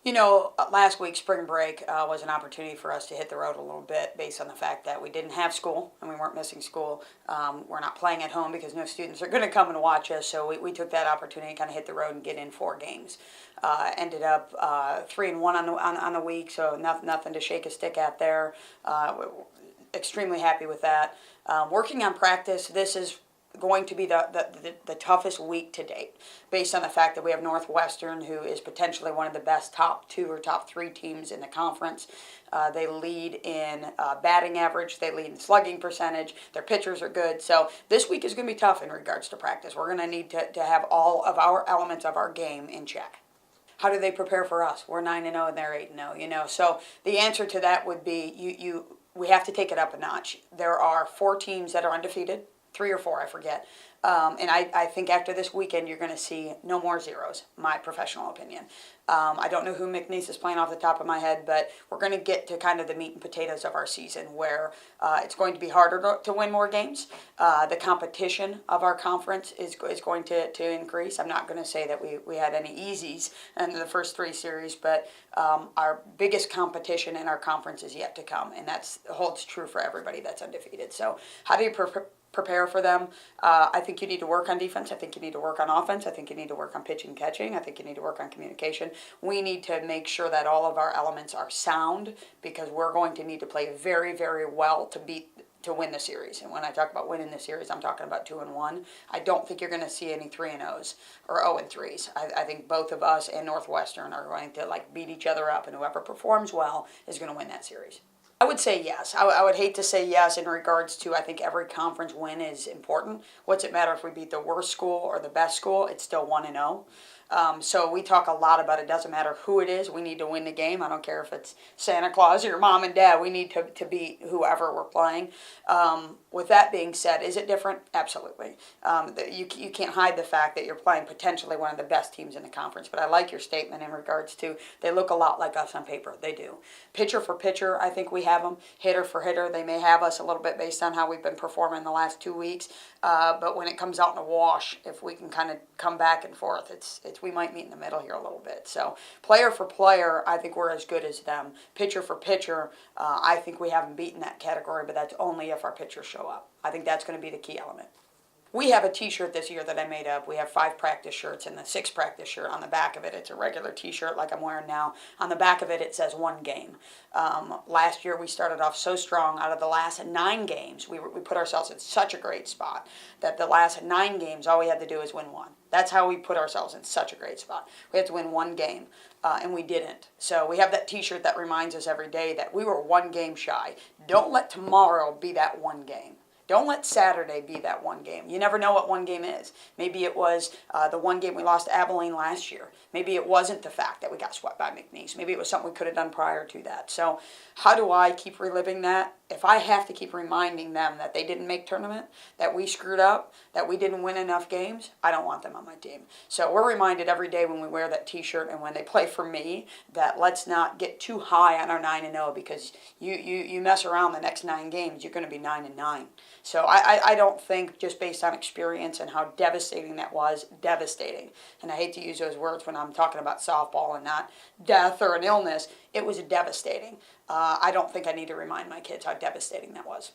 Last week, spring break, was an opportunity for us to hit the road a little bit based on the fact that we didn't have school and we weren't missing school. We're not playing at home because no students are going to come and watch us, so we took that opportunity to kind of hit the road and get in 4 games. Ended up 3-1 on the week, so nothing to shake a stick at there. We're extremely happy with that. Working on practice, this is going to be the toughest week to date, based on the fact that we have Northwestern, who is potentially one of the best top 2 or top 3 teams in the conference. They lead in batting average. They lead in slugging percentage. Their pitchers are good. So this week is going to be tough in regards to practice. We're going to need to have all of our elements of our game in check. How do they prepare for us? We're 9-0 and they're 8-0, So the answer to that would be we have to take it up a notch. There are 4 teams that are undefeated. 3 or 4, I forget. And I think after this weekend, you're going to see no more zeros, my professional opinion. I don't know who McNeese is playing off the top of my head, but we're going to get to kind of the meat and potatoes of our season, where it's going to be harder to win more games. The competition of our conference is going to increase. I'm not going to say that we had any easies in the first 3 series, but our biggest competition in our conference is yet to come, and that holds true for everybody that's undefeated. So how do you prepare for them? I think you need to work on defense. I think you need to work on offense. I think you need to work on pitching, catching. I think you need to work on communication. We need to make sure that all of our elements are sound, because we're going to need to play very, very well to win the series. And when I talk about winning the series, I'm talking about 2-1. I don't think you're going to see any 3-0s or 0-3s. I think both of us and Northwestern are going to beat each other up, and whoever performs well is going to win that series. I would say yes. I would hate to say yes in regards to, I think every conference win is important. What's it matter if we beat the worst school or the best school? It's still 1-0. So we talk a lot about it doesn't matter who it is. We need to win the game. I don't care if it's Santa Claus or your mom and dad. We need to beat whoever we're playing. With that being said, is it different? Absolutely. You can't hide the fact that you're playing potentially one of the best teams in the conference. But I like your statement in regards to they look a lot like us on paper. They do. Pitcher for pitcher, I think we have them. Hitter for hitter, they may have us a little bit based on how we've been performing the last 2 weeks. But when it comes out in a wash, if we can kind of come back and forth, we might meet in the middle here a little bit. So player for player, I think we're as good as them. Pitcher for pitcher, I think we haven't beaten that category, but that's only if our pitchers show up. I think that's going to be the key element. We have a T-shirt this year that I made up. We have 5 practice shirts, and the 6th practice shirt on the back of it, it's a regular T-shirt like I'm wearing now. On the back of it, it says 1 game. Last year, we started off so strong. Out of the last 9 games, we put ourselves in such a great spot that the last 9 games, all we had to do is win 1. That's how we put ourselves in such a great spot. We had to win 1 game, and we didn't. So we have that T-shirt that reminds us every day that we were 1 game shy. Don't let tomorrow be that 1 game. Don't let Saturday be that 1 game. You never know what 1 game is. Maybe it was the 1 game we lost to Abilene last year. Maybe it wasn't the fact that we got swept by McNeese. Maybe it was something we could have done prior to that. So how do I keep reliving that? If I have to keep reminding them that they didn't make tournament, that we screwed up, that we didn't win enough games, I don't want them on my team. So we're reminded every day when we wear that T-shirt and when they play for me that let's not get too high on our 9-0, because you mess around the next 9 games, you're going to be 9-9. So I don't think, just based on experience and how devastating that was, devastating. And I hate to use those words when I'm talking about softball and not death or an illness. It was devastating. I don't think I need to remind my kids how devastating that was.